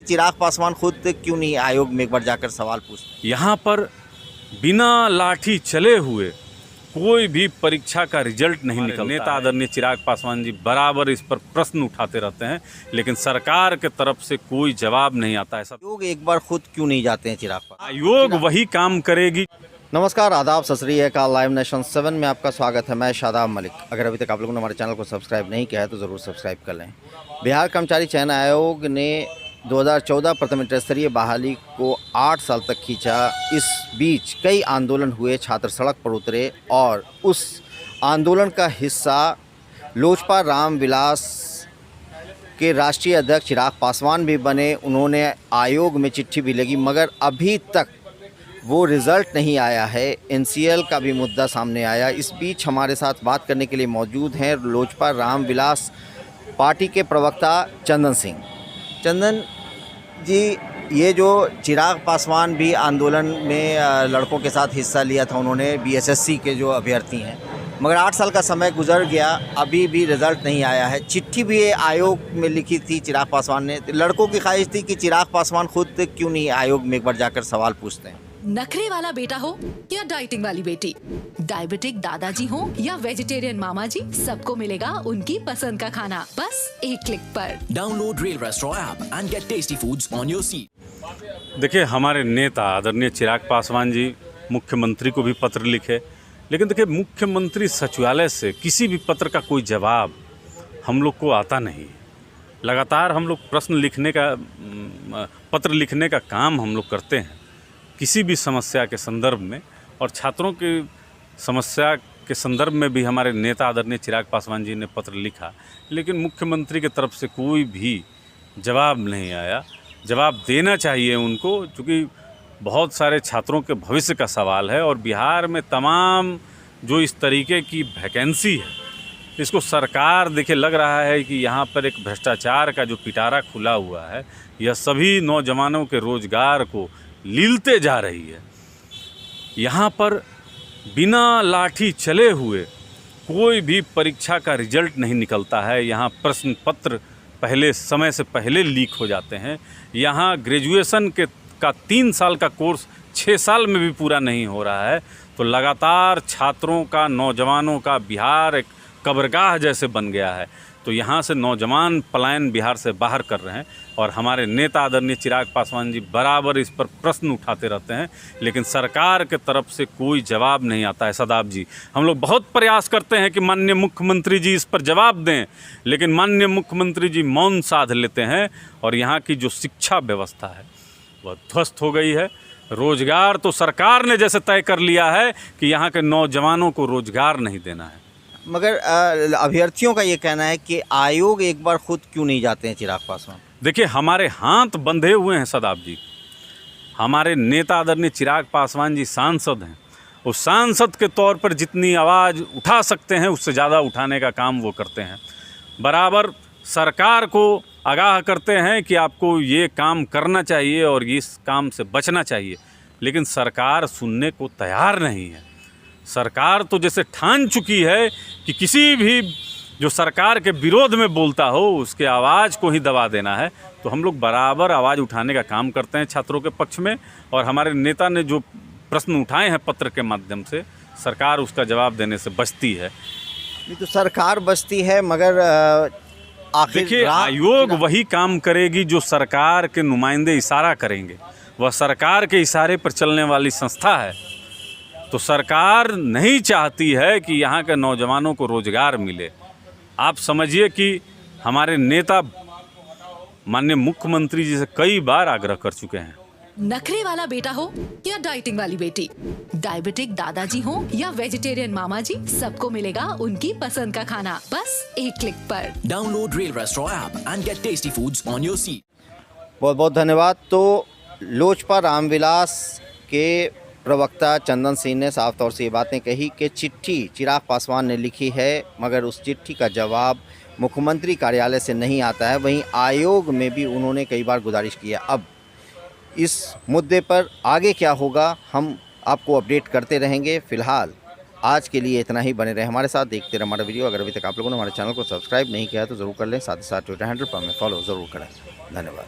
चिराग पासवान खुद क्यों नहीं आयोग में एक बार जाकर सवाल पूछते? यहाँ पर बिना लाठी चले हुए कोई भी परीक्षा का रिजल्ट नहीं निकलता। नेता आदरणीय चिराग पासवान जी बराबर इस पर प्रश्न उठाते रहते हैं, लेकिन सरकार के तरफ से कोई जवाब नहीं आता है। आयोग एक बार खुद क्यों नहीं जाते हैं चिराग पासवान? आयोग वही काम करेगी। नमस्कार, आदाब, सत श्री अकाल। लाइव नेशन 7 में आपका स्वागत है। मैं शादाब मलिक। अगर अभी तक आप लोगों ने हमारे चैनल को सब्सक्राइब नहीं किया है तो ज़रूर सब्सक्राइब कर लें। बिहार कर्मचारी चयन आयोग ने 2014 प्रथम इंटर स्तरीय बहाली को 8 साल तक खींचा। इस बीच कई आंदोलन हुए, छात्र सड़क पर उतरे और उस आंदोलन का हिस्सा लोजपा रामविलास के राष्ट्रीय अध्यक्ष चिराग पासवान भी बने। उन्होंने आयोग में चिट्ठी भी लगी, मगर अभी तक वो रिज़ल्ट नहीं आया है। एनसीएल का भी मुद्दा सामने आया। इस बीच हमारे साथ बात करने के लिए मौजूद हैं लोजपा रामविलास पार्टी के प्रवक्ता चंदन सिंह। चंदन जी, ये जो चिराग पासवान भी आंदोलन में लड़कों के साथ हिस्सा लिया था, उन्होंने बीएसएससी के जो अभ्यर्थी हैं, मगर 8 साल का समय गुजर गया, अभी भी रिज़ल्ट नहीं आया है। चिट्ठी भी आयोग में लिखी थी चिराग पासवान ने। लड़कों की ख्वाहिश थी कि चिराग पासवान खुद क्यों नहीं आयोग में एक बार जाकर सवाल पूछते हैं। नखरे वाला बेटा हो या डाइटिंग वाली बेटी, डायबिटिक दादाजी हो या वेजिटेरियन मामा जी, सबको मिलेगा उनकी पसंद का खाना बस एक क्लिक पर। Download rail restaurant app and get tasty foods on your seat. देखिए, हमारे नेता आदरणीय चिराग पासवान जी मुख्यमंत्री को भी पत्र लिखे, लेकिन देखिए मुख्यमंत्री सचिवालय से किसी भी पत्र का कोई जवाब हम लोग को आता नहीं। लगातार हम लोग पत्र लिखने का काम हम लोग करते हैं किसी भी समस्या के संदर्भ में, और छात्रों की समस्या के संदर्भ में भी हमारे नेता आदरणीय चिराग पासवान जी ने पत्र लिखा, लेकिन मुख्यमंत्री की तरफ से कोई भी जवाब नहीं आया। जवाब देना चाहिए उनको, क्योंकि बहुत सारे छात्रों के भविष्य का सवाल है और बिहार में तमाम जो इस तरीके की वैकेंसी है, इसको सरकार देखिए लग रहा है कि यहाँ पर एक भ्रष्टाचार का जो पिटारा खुला हुआ है, यह सभी नौजवानों के रोजगार को लीलते जा रही है। यहाँ पर बिना लाठी चले हुए कोई भी परीक्षा का रिजल्ट नहीं निकलता है। यहाँ प्रश्न पत्र पहले समय से पहले लीक हो जाते हैं। यहाँ ग्रेजुएशन का 3 साल का कोर्स 6 साल में भी पूरा नहीं हो रहा है। तो लगातार छात्रों का, नौजवानों का बिहार एक कब्रगाह जैसे बन गया है। तो यहाँ से नौजवान पलायन बिहार से बाहर कर रहे हैं, और हमारे नेता आदरणीय चिराग पासवान जी बराबर इस पर प्रश्न उठाते रहते हैं, लेकिन सरकार के तरफ से कोई जवाब नहीं आता है। सदाब जी, हम लोग बहुत प्रयास करते हैं कि माननीय मुख्यमंत्री जी इस पर जवाब दें, लेकिन माननीय मुख्यमंत्री जी मौन साध लेते हैं, और यहाँ की जो शिक्षा व्यवस्था है वह ध्वस्त हो गई है। रोजगार तो सरकार ने जैसे तय कर लिया है कि यहाँ के नौजवानों को रोजगार नहीं देना है, मगर अभ्यर्थियों का ये कहना है कि आयोग एक बार खुद क्यों नहीं जाते हैं चिराग पासवान? देखिए, हमारे हाथ बंधे हुए हैं सदाब जी। हमारे नेता आदरणीय चिराग पासवान जी सांसद हैं। उस सांसद के तौर पर जितनी आवाज़ उठा सकते हैं उससे ज़्यादा उठाने का काम वो करते हैं। बराबर सरकार को आगाह करते हैं कि आपको ये काम करना चाहिए और इस काम से बचना चाहिए, लेकिन सरकार सुनने को तैयार नहीं है। सरकार तो जैसे ठान चुकी है कि किसी भी जो सरकार के विरोध में बोलता हो उसके आवाज़ को ही दबा देना है। तो हम लोग बराबर आवाज़ उठाने का काम करते हैं छात्रों के पक्ष में, और हमारे नेता ने जो प्रश्न उठाए हैं पत्र के माध्यम से, सरकार उसका जवाब देने से बचती है। ये तो सरकार बचती है, मगर आखिर देखिए, आयोग वही काम करेगी जो सरकार के नुमाइंदे इशारा करेंगे। वह सरकार के इशारे पर चलने वाली संस्था है। तो सरकार नहीं चाहती है कि यहाँ के नौजवानों को रोजगार मिले। आप समझिए कि हमारे नेता माननीय मुख्यमंत्री जी से कई बार आग्रह कर चुके हैं। नखरे वाला बेटा हो या डाइटिंग वाली बेटी, डायबिटिक दादाजी हो या वेजिटेरियन मामा जी, सबको मिलेगा उनकी पसंद का खाना बस एक क्लिक पर। Download rail restaurant app and get tasty foods on your seat. बहुत बहुत धन्यवाद। तो लोजपा रामविलास के प्रवक्ता चंदन सिंह ने साफ तौर से ये बातें कही कि चिट्ठी चिराग पासवान ने लिखी है, मगर उस चिट्ठी का जवाब मुख्यमंत्री कार्यालय से नहीं आता है। वहीं आयोग में भी उन्होंने कई बार गुजारिश की है। अब इस मुद्दे पर आगे क्या होगा हम आपको अपडेट करते रहेंगे। फ़िलहाल आज के लिए इतना ही। बने रहे हमारे साथ, देखते रहे हमारा वीडियो। अगर अभी तक आप लोगों ने हमारे चैनल को सब्सक्राइब नहीं किया है तो ज़रूर कर लें, साथ ही साथ ट्विटर हैंडल पर हमें फॉलो ज़रूर करें। धन्यवाद।